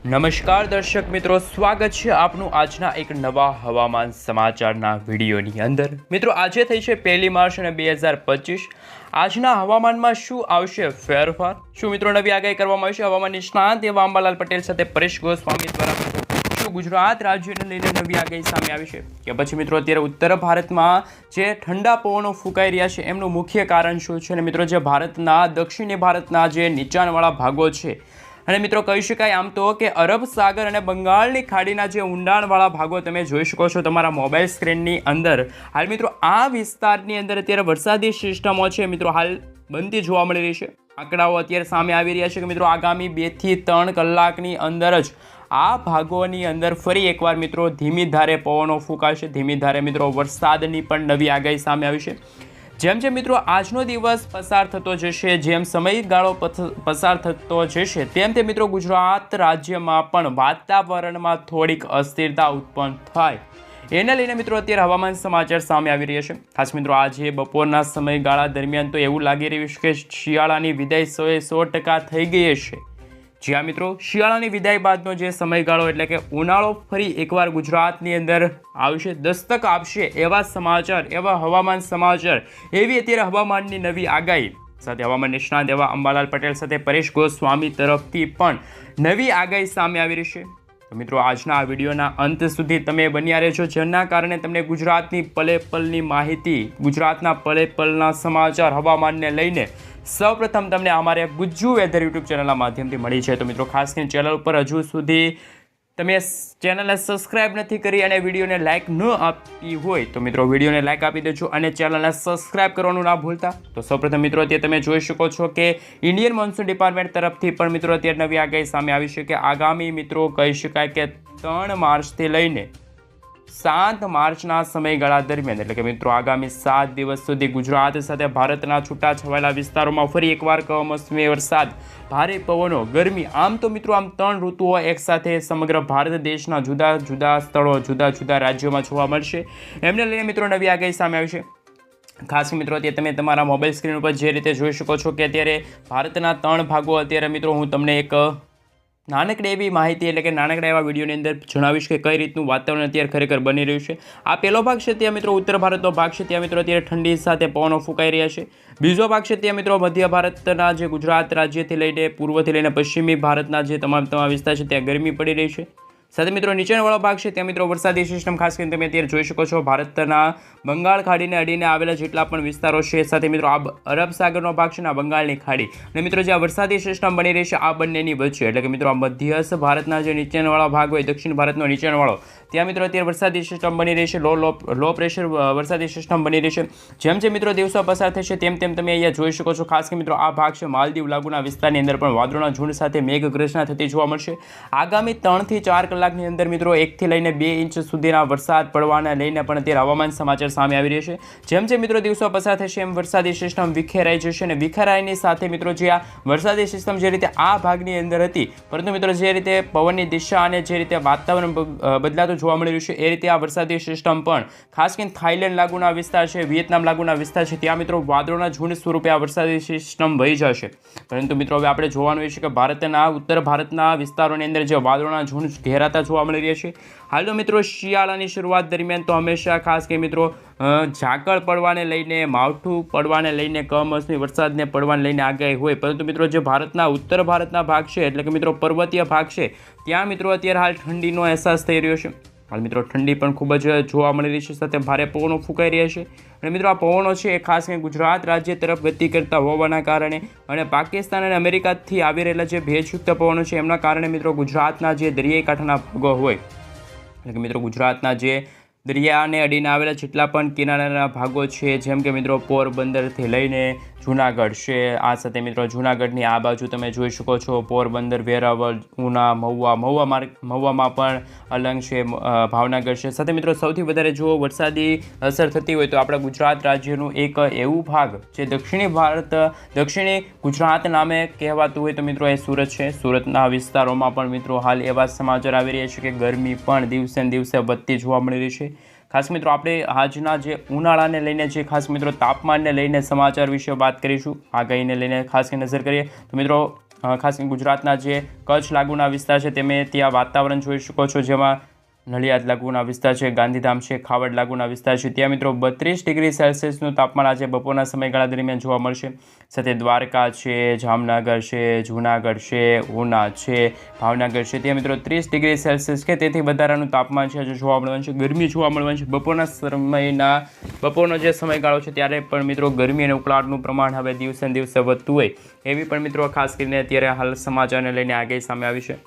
નમસ્કાર દર્શક મિત્રો, સ્વાગત છે આપનું આજના એક નવા હવામાન સમાચારના વિડીયોની અંદર। મિત્રો આજે થઈ છે 1 માર્ચ અને 2025। આજના હવામાનમાં શું આવશે ફેરફાર? શું મિત્રો નવી આગાહી કરવામાં આવશે? હવામાન નિષ્ણાત એવા અંબાલાલ પટેલ સાથે પરેશ ગોસ્વામી દ્વારા શું ગુજરાત રાજ્યને લઈને નવી આગાહી સામે આવી છે કે પછી મિત્રો અત્યારે ઉત્તર ભારતમાં જે ઠંડા પવનો ફૂંકાઈ રહ્યા છે એમનું મુખ્ય કારણ શું છે? અને મિત્રો જે ભારતના દક્ષિણી ભારતના જે નીચાણવાળા ભાગો છે અને મિત્રો કહી શકાય આમ તો કે અરબ સાગર અને બંગાળની ખાડીના જે ઊંડાણવાળા ભાગો તમે જોઈ શકો છો તમારા મોબાઈલ સ્ક્રીનની અંદર। હાલ મિત્રો આ વિસ્તારની અંદર અત્યારે વરસાદી સિસ્ટમો છે મિત્રો હાલ બનતી જોવા મળી રહી છે। આંકડાઓ અત્યારે સામે આવી રહ્યા છે કે મિત્રો આગામી 2 થી 3 કલાકની અંદર જ આ ભાગોની અંદર ફરી એકવાર મિત્રો ધીમી ધારે પવનો ફૂંકાશે। ધીમી ધારે મિત્રો વરસાદની પણ નવી આગાહી સામે આવી છે। જેમ જેમ મિત્રો આજનો દિવસ પસાર થતો જશે, જેમ સમયગાળો પસાર થતો જશે તેમ તે મિત્રો ગુજરાત રાજ્યમાં પણ વાતાવરણમાં થોડીક અસ્થિરતા ઉત્પન્ન થાય એને લઈને મિત્રો અત્યારે હવામાન સમાચાર સામે આવી રહ્યા છે। ખાસ મિત્રો આજે બપોરના સમયગાળા દરમિયાન તો એવું લાગી રહ્યું છે કે શિયાળાની વિદાય 100% થઈ ગઈ હશે। જ્યાં મિત્રો શિયાળાની વિદાય બાદનો જે સમયગાળો એટલે કે ઉનાળો ફરી એકવાર ગુજરાતની અંદર આવશે, દસ્તક આપશે એવા સમાચાર, એવા હવામાન સમાચાર, એવી અત્યારે હવામાનની નવી આગાહી સાથે હવામાન નિષ્ણાત એવા અંબાલાલ પટેલ સાથે પરેશ ગોસ્વામી તરફથી પણ નવી આગાહી સામે આવી રહી છે। તો મિત્રો આજના આ વિડીયોના અંત સુધી તમે બન્યા રહેજો, જેના કારણે તમને ગુજરાતની પલે પલની માહિતી, ગુજરાતના પલે પલના સમાચાર હવામાનને લઈને સૌપ્રથમ તમને અમારે ગુજ્જુ વેધર યુટ્યુબ ચેનલના માધ્યમથી મળી છે। તો મિત્રો ખાસ કરીને ચેનલ ઉપર હજુ સુધી તમે ચેનલને સબસ્ક્રાઇબ નથી કરી અને વિડીયોને લાઇક ન આપી હોય તો મિત્રો વિડીયોને લાઇક આપી દેજો અને ચેનલને સબસ્ક્રાઇબ કરવાનું ના ભૂલતા। તો સૌપ્રથમ મિત્રો અત્યારે તમે જોઈ શકો છો કે ઇન્ડિયન મોન્સૂન ડિપાર્ટમેન્ટ તરફથી પણ મિત્રો અત્યારે નવી આગાહી સામે આવી છે કે આગામી મિત્રો કહી શકાય કે 3 માર્ચથી લઈને 7 માર્ચના સમયગાળા દરમિયાન એટલે કે મિત્રો આગામી 7 દિવસ સુધી ગુજરાત સાથે ભારતના છૂટાછવાયેલા વિસ્તારોમાં ફરી એકવાર કમોસમી વરસાદ, ભારે પવનો, ગરમી, આમ તો મિત્રો આમ 3 ઋતુઓ એકસાથે સમગ્ર ભારત દેશના જુદા જુદા સ્થળો, જુદા જુદા રાજ્યોમાં જોવા મળશે। એમને લઈને મિત્રો નવી આગાહી સામે આવી છે। ખાસ મિત્રો અત્યારે તમે તમારા મોબાઈલ સ્ક્રીન ઉપર જે રીતે જોઈ શકો છો કે અત્યારે ભારતના 3 ભાગો અત્યારે મિત્રો હું તમને એક નાનકડી એવી માહિતી એટલે કે નાનકડા એવા વિડીયોની અંદર જણાવીશ કે કઈ રીતનું વાતાવરણ અત્યારે ખરેખર બની રહ્યું છે। આ પહેલો ભાગ છે ત્યાં મિત્રો ઉત્તર ભારતનો ભાગ છે, ત્યાં મિત્રો અત્યારે ઠંડી સાથે પવનો ફૂંકાઈ રહ્યા છે। બીજો ભાગ છે ત્યાં મિત્રો મધ્ય ભારતના જે ગુજરાત રાજ્યથી લઈને પૂર્વથી લઈને પશ્ચિમી ભારતના જે તમામ વિસ્તાર છે ત્યાં ગરમી પડી રહી છે। સાથે મિત્રો નીચાણવાળો ભાગ છે ત્યાં મિત્રો વરસાદી સિસ્ટમ ખાસ કરીને તમે અત્યારે જોઈ શકો છો ભારતના બંગાળ ખાડીને અડીને આવેલા જેટલા પણ વિસ્તારો છે, સાથે મિત્રો આ અરબ સાગરનો ભાગ છે ને બંગાળની ખાડી અને મિત્રો જે આ વરસાદી સિસ્ટમ બની રહી છે આ બંનેની વચ્ચે એટલે કે મિત્રો આ મધ્યસ્થ ભારતના જે નીચાણવાળો ભાગ હોય, દક્ષિણ ભારતનો નીચાણવાળો, ત્યાં મિત્રો અત્યારે વરસાદી સિસ્ટમ બની રહી છે, લો પ્રેશર વરસાદી સિસ્ટમ બની રહી છે। જેમ જેમ મિત્રો દિવસો પસાર થશે તેમ તેમ તમે અહીંયા જોઈ શકો છો ખાસ કે મિત્રો આ ભાગ છે માલદીવ લાગુના વિસ્તારની અંદર પણ વાદળોના ઝુંડ સાથે મેઘગર્જના થતી જોવા મળશે। આગામી 3 થી 4 કલાકની અંદર મિત્રો 1 થી લઈને 2 ઇંચ સુધીના વરસાદ પડવાને લઈને પણ અત્યારે હવામાન સમાચાર સામે આવી રહ્યા છે। જેમ જેમ મિત્રો દિવસો પસાર થશે એમ વરસાદી સિસ્ટમ વિખેરાઈ જશે અને વિખેરાઈની સાથે મિત્રો જે આ વરસાદી સિસ્ટમ જે રીતે આ ભાગની અંદર હતી, પરંતુ મિત્રો જે રીતે પવનની દિશા અને જે રીતે વાતાવરણ બદલાતું જોવા મળી રહ્યું છે એ રીતે આ વરસાદી સિસ્ટમ પણ ખાસ કરીને થાઈલેન્ડ લાગુના વિસ્તાર છે, વિયેતનામ લાગુના વિસ્તાર છે, ત્યાં મિત્રો વાદળોના ઝુંડ સ્વરૂપે આ વરસાદી સિસ્ટમ વહી જશે। પરંતુ મિત્રો હવે આપણે જોવાનું એ છે કે ભારતના ઉત્તર ભારતના વિસ્તારોની અંદર જે વાદળોના ઝુંડ ઘેરાતા જોવા મળી રહ્યા છે। હાલ તો મિત્રો શિયાળાની શરૂઆત દરમિયાન તો હંમેશા ખાસ કે મિત્રો ઝાકળ પડવાને લઈને, માવઠું પડવાને લઈને, કમોસમી વરસાદને પડવાને લઈને આગાહી હોય, પરંતુ મિત્રો જે ભારતના ઉત્તર ભારતના ભાગ છે એટલે કે મિત્રો પર્વતીય ભાગ છે ત્યાં મિત્રો અત્યારે હાલ ઠંડીનો અહેસાસ થઈ રહ્યો છે। હાલ મિત્રો ઠંડી પણ ખૂબ જ જોવા મળી રહી છે, સાથે ભારે પવનો ફૂંકાઈ રહ્યા છે અને મિત્રો આ પવનો છે એ ખાસ કરીને ગુજરાત રાજ્ય તરફ ગતિ કરતા હોવાના કારણે અને પાકિસ્તાન અને અમેરિકાથી આવી રહેલા જે ભેજયુક્ત પવનો છે એમના કારણે મિત્રો ગુજરાતના જે દરિયાઈ કાંઠાના ભાગો હોય એટલે કે મિત્રો ગુજરાતના જે દરિયાને અડીને આવેલા જેટલા પણ કિનારાના ભાગો છે જેમ કે મિત્રો પોરબંદરથી લઈને જૂનાગઢ છે, આ સાથે મિત્રો જૂનાગઢની આ બાજુ તમે જોઈ શકો છો પોરબંદર, વેરાવળ, ઉના, મહુવામાં પણ અલંગ છે, ભાવનગર છે, સાથે મિત્રો સૌથી વધારે જો વરસાદી અસર થતી હોય તો આપણા ગુજરાત રાજ્યનું એક એવું ભાગ જે દક્ષિણી ગુજરાત નામે કહેવાતું હોય તો મિત્રો એ સુરત છે। સુરતના વિસ્તારોમાં પણ મિત્રો હાલ એવા સમાચાર આવી રહ્યા છે કે ગરમી પણ દિવસે ને દિવસે વધતી જોવા મળી રહી છે। ખાસ મિત્રો આપણે આજના જે ઉનાળાને લઈને જે ખાસ મિત્રો તાપમાનને લઈને સમાચાર વિશે વાત કરીશું, આગાહીને લઈને ખાસ નજર કરીએ તો મિત્રો ખાસ કરીને ગુજરાતના જે કચ્છ લાગુના વિસ્તાર છે તમે ત્યાં વાતાવરણ જોઈ શકો છો, જેમાં નડિયાદ લાગુના વિસ્તાર છે, ગાંધીધામ છે, ખાવડ લાગુના વિસ્તાર છે, ત્યાં મિત્રો 32 ડિગ્રી સેલ્સિયસનું તાપમાન આજે બપોરના સમયગાળા દરમિયાન જોવા મળશે. સાથે દ્વારકા છે, જામનગર છે, જૂનાગઢ છે, ઉના છે, ભાવનગર છે, ત્યાં મિત્રો 30 ડિગ્રી સેલ્સિયસ કે તેથી વધારાનું તાપમાન છે આજે જોવા મળવાનું છે. ગરમી જોવા મળવાની છે. બપોરનો જે સમયગાળો છે ત્યારે પણ મિત્રો ગરમી અને ઉકળાટનું પ્રમાણ હવે દિવસે ને દિવસે વધતું હોય એવી પણ મિત્રો ખાસ કરીને અત્યારે હાલ સમાચારને લઈને આગાહી સામે આવી છે.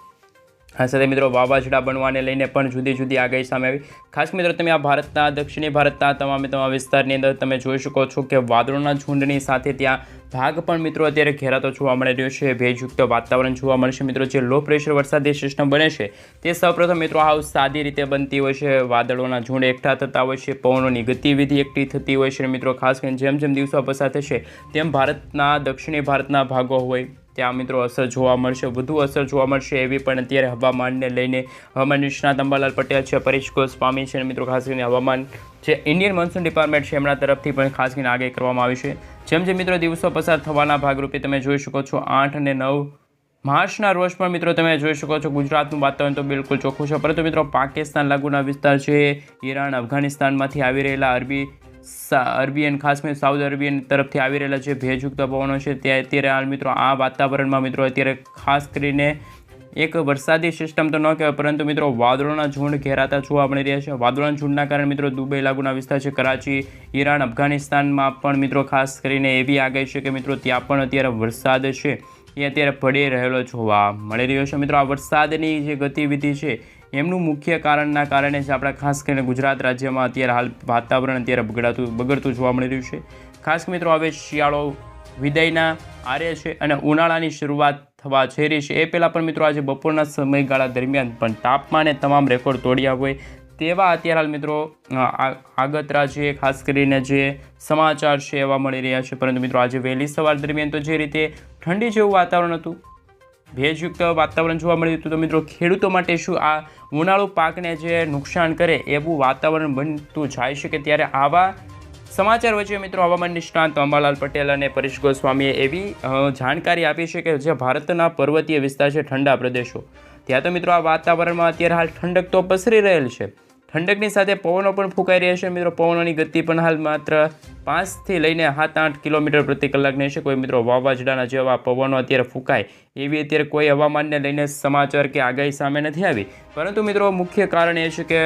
આ સાથે મિત્રો વાવાઝોડા બનવાને લઈને પણ જુદી જુદી આગાહી સામે આવી. ખાસ મિત્રો તમે આ ભારતના દક્ષિણી ભારતના તમામ વિસ્તારની અંદર તમે જોઈ શકો છો કે વાદળોના ઝુંડની સાથે ત્યાં ભાગ પણ મિત્રો અત્યારે ઘેરાતો જોવા મળી રહ્યો છે. ભેજયુક્ત વાતાવરણ જોવા મળશે મિત્રો. જે લો પ્રેશર વરસાદી સિસ્ટમ બને છે તે સૌપ્રથમ મિત્રો હાવ સાદી રીતે બનતી હોય છે. વાદળોના ઝુંડ એકઠા થતા હોય છે, પવનોની ગતિવિધિ એકઠી થતી હોય છે મિત્રો. ખાસ કરીને જેમ જેમ દિવસો પસાર થશે તેમ ભારતના દક્ષિણી ભારતના ભાગો હોય ત્યાં મિત્રો અસર જોવા મળશે, વધુ અસર જોવા મળશે એવી પણ અત્યારે હવામાનને લઈને હવામાન નિષ્ણાત અંબાલાલ પટેલ છે, પરેશ ગોસ્વામી છે મિત્રો. ખાસ કરીને હવામાન જે ઇન્ડિયન મોન્સૂન ડિપાર્ટમેન્ટ છે એમના તરફથી પણ ખાસ કરીને આગાહી કરવામાં આવી છે. જેમ જેમ મિત્રો દિવસો પસાર થવાના ભાગરૂપે તમે જોઈ શકો છો 8 અને 9 માર્ચના રોજ પણ મિત્રો તમે જોઈ શકો છો ગુજરાતનું વાતાવરણ તો બિલકુલ ચોખ્ખું છે, પરંતુ મિત્રો પાકિસ્તાન લાગુના વિસ્તાર છે, ઈરાન, અફઘાનિસ્તાનમાંથી આવી રહેલા અરબિયન ખાસ કરીને સાઉથ અરેબિયન તરફથી આવી રહેલા જે ભેજયુક્ત પવનો છે તે અત્યારે હાલ મિત્રો આ વાતાવરણમાં મિત્રો અત્યારે ખાસ કરીને એક વરસાદી સિસ્ટમ તો ન કહેવાય, પરંતુ મિત્રો વાદળોના ઝુંડ ઘેરાતા જોવા મળી રહ્યા છે. વાદળોના ઝુંડના કારણે મિત્રો દુબઈ લાગુના વિસ્તાર છે, કરાચી, ઈરાન, અફઘાનિસ્તાનમાં પણ મિત્રો ખાસ કરીને એવી આગાહી છે કે મિત્રો ત્યાં પણ અત્યારે વરસાદ છે એ અત્યારે પડી રહેલો જોવા મળી રહ્યો છે. મિત્રો આ વરસાદની જે ગતિવિધિ છે એમનું મુખ્ય કારણના કારણે જ આપણા ખાસ કરીને ગુજરાત રાજ્યમાં અત્યારે હાલ વાતાવરણ અત્યારે બગડતું જોવા મળી રહ્યું છે. ખાસ મિત્રો હવે શિયાળો વિદાયના આરે છે અને ઉનાળાની શરૂઆત થવા જઈ રહી છે. એ પહેલાં પણ મિત્રો આજે બપોરના સમયગાળા દરમિયાન પણ તાપમાને તમામ રેકોર્ડ તોડ્યા હોય તેવા અત્યારે હાલ મિત્રો આગતરા છે ખાસ કરીને જે સમાચાર છે એવા મળી રહ્યા છે. પરંતુ મિત્રો આજે વહેલી સવાર દરમિયાન તો જે રીતે ઠંડી જેવું વાતાવરણ હતું, ભેજયુક્ત વાતાવરણ જોવા મળ્યું હતું, તો મિત્રો ખેડૂતો માટે શું આ ઉનાળુ પાકને જે નુકસાન કરે એવું વાતાવરણ બનતું જાય છે કે ત્યારે આવા સમાચાર વચ્ચે મિત્રો હવામાન નિષ્ણાત અંબાલાલ પટેલ અને પરેશ ગોસ્વામીએ એવી જાણકારી આપી છે કે જે ભારતના પર્વતીય વિસ્તાર છે, ઠંડા પ્રદેશો, ત્યાં તો મિત્રો આ વાતાવરણમાં અત્યારે હાલ ઠંડક તો પસરી રહેલ છે. ઠંડકની સાથે પવનો પણ ફૂંકાઈ રહ્યા છે મિત્રો. પવનોની ગતિ પણ હાલ માત્ર 5 થી લઈને 7-8 કિલોમીટર પ્રતિ કલાકની છે. કોઈ મિત્રો વાવાઝોડાના જેવા પવનો અત્યારે ફૂંકાય એવી અત્યારે કોઈ હવામાનને લઈને સમાચાર કે આગાહી સામે નથી આવી. પરંતુ મિત્રો મુખ્ય કારણ એ છે કે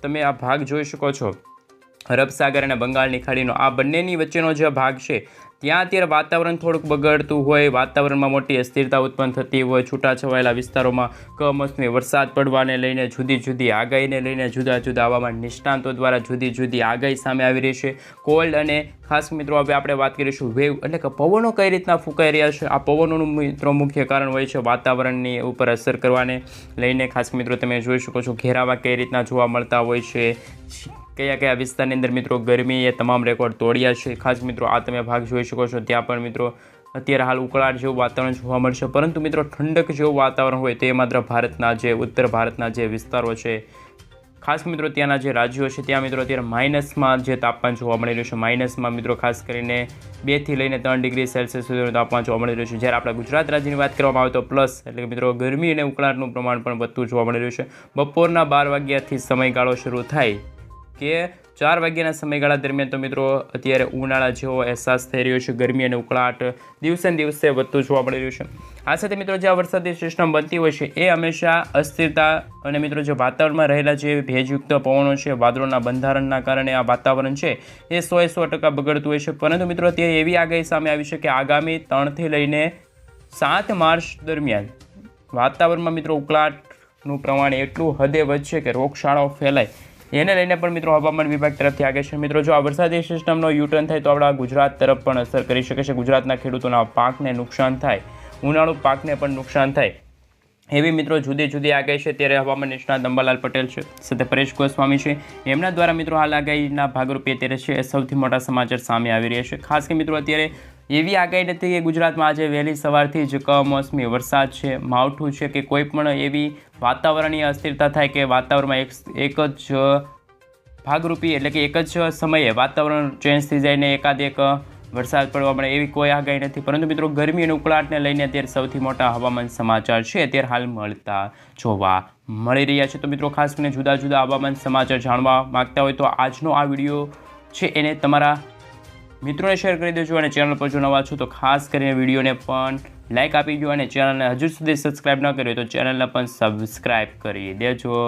તમે આ ભાગ જોઈ શકો છો, અરબ સાગર અને બંગાળની ખાડીનો આ બંનેની વચ્ચેનો જે ભાગ છે ત્યાં અત્યારે વાતાવરણ થોડુંક બગડતું હોય, વાતાવરણમાં મોટી અસ્થિરતા ઉત્પન્ન થતી હોય, છૂટાછવાયેલા વિસ્તારોમાં કમોસમી વરસાદ પડવાને લઈને જુદી જુદી આગાહીને લઈને જુદા જુદા હવામાન નિષ્ણાંતો દ્વારા જુદી જુદી આગાહી સામે આવી રહી છે. કોલ્ડ અને ખાસ મિત્રો હવે આપણે વાત કરીશું વેવ એટલે કે પવનો કઈ રીતના ફૂંકાઈ રહ્યા છે. આ પવનોનું મિત્રો મુખ્ય કારણ હોય છે વાતાવરણની ઉપર અસર કરવાને લઈને. ખાસ મિત્રો તમે જોઈ શકો છો ઘેરાવા કઈ રીતના જોવા મળતા હોય છે, કયા કયા વિસ્તારની અંદર મિત્રો ગરમીએ તમામ રેકોર્ડ તોડ્યા છે. ખાસ મિત્રો આ તમે ભાગ જોઈ શકો છો, ત્યાં પણ મિત્રો અત્યારે હાલ ઉકળાટ જેવું વાતાવરણ જોવા મળશે, પરંતુ મિત્રો ઠંડક જેવું વાતાવરણ હોય તે માત્ર ભારતના જે ઉત્તર ભારતના જે વિસ્તારો છે, ખાસ મિત્રો ત્યાંના જે રાજ્યો છે ત્યાં મિત્રો અત્યારે માઇનસમાં જે તાપમાન જોવા મળી રહ્યું છે. માઇનસમાં મિત્રો ખાસ કરીને 2 થી લઈને 3 ડિગ્રી સેલ્સિયસ સુધીનું તાપમાન જોવા મળી રહ્યું છે. જ્યારે આપણા ગુજરાત રાજ્યની વાત કરવામાં આવે તો પ્લસ એટલે કે મિત્રો ગરમી અને ઉકળાટનું પ્રમાણ પણ વધતું જોવા મળી રહ્યું છે. બપોરના 12 વાગ્યાથી સમયગાળો શરૂ થાય કે 4 વાગ્યાના સમયગાળા દરમિયાન તો મિત્રો અત્યારે ઉનાળા જેવો અહેસાસ થઈ રહ્યો છે. ગરમી અને ઉકળાટ દિવસે ને દિવસે વધતું જોવા મળી રહ્યું છે. આ સાથે મિત્રો જે આ વરસાદી સિસ્ટમ બનતી હોય છે એ હંમેશા અસ્થિરતા અને મિત્રો જે વાતાવરણમાં રહેલા જે ભેજયુક્ત પવનો છે, વાદળોના બંધારણના કારણે આ વાતાવરણ છે એ 100% બગડતું હોય છે. પરંતુ મિત્રો અત્યારે એવી આગાહી સામે આવી છે કે આગામી 3 થી લઈને 7 માર્ચ દરમિયાન વાતાવરણમાં મિત્રો ઉકળાટનું પ્રમાણ એટલું હદે વધશે કે રોગચાળો ફેલાય એને લઈને પણ મિત્રો હવામાન વિભાગ તરફથી આગાહી છે. મિત્રો જો આ વરસાદી સિસ્ટમનો યુટર્ન થાય તો આપણા ગુજરાત તરફ પણ અસર કરી શકે છે. ગુજરાતના ખેડૂતોના પાકને નુકસાન થાય, ઉનાળુ પાકને પણ નુકસાન થાય એવી મિત્રો જુદી જુદી આગાહી છે. ત્યારે હવામાન નિષ્ણાત અંબાલાલ પટેલ છે, સાથે પરેશ ગોસ્વામી છે, એમના દ્વારા મિત્રો હાલ આગાહીના ભાગરૂપે અત્યારે છે સૌથી મોટા સમાચાર સામે આવી રહ્યા છે. ખાસ કે મિત્રો અત્યારે એવી આગાહી નથી કે ગુજરાતમાં આજે વહેલી સવારથી જ કમોસમી વરસાદ છે, માવઠું છે કે કોઈ પણ એવી વાતાવરણીય અસ્થિરતા થાય કે વાતાવરણમાં એક જ ભાગરૂપી એટલે કે એક જ સમયે વાતાવરણ ચેન્જ થઈ જાય ને એકાદ એક વરસાદ પડવા મળે એવી કોઈ આગાહી નથી, પરંતુ મિત્રો ગરમી અને ઉકળાટને લઈને અત્યારે સૌથી મોટા હવામાન સમાચાર છે અત્યારે હાલ મળતા જોવા મળી રહ્યા છે. તો મિત્રો ખાસ કરીને જુદા જુદા હવામાન સમાચાર જાણવા માગતા હોય તો આજનો આ વિડીયો છે એને તમારા મિત્રોને શેર કરી દેજો, અને ચેનલ પર જો નવા છો તો ખાસ કરીને વિડીયોને પણ લાઇક આપી દો, અને ચેનલને હજુ સુધી સબસ્ક્રાઈબ ન કરી હોય તો ચેનલને પણ સબસ્ક્રાઈબ કરી દેજો.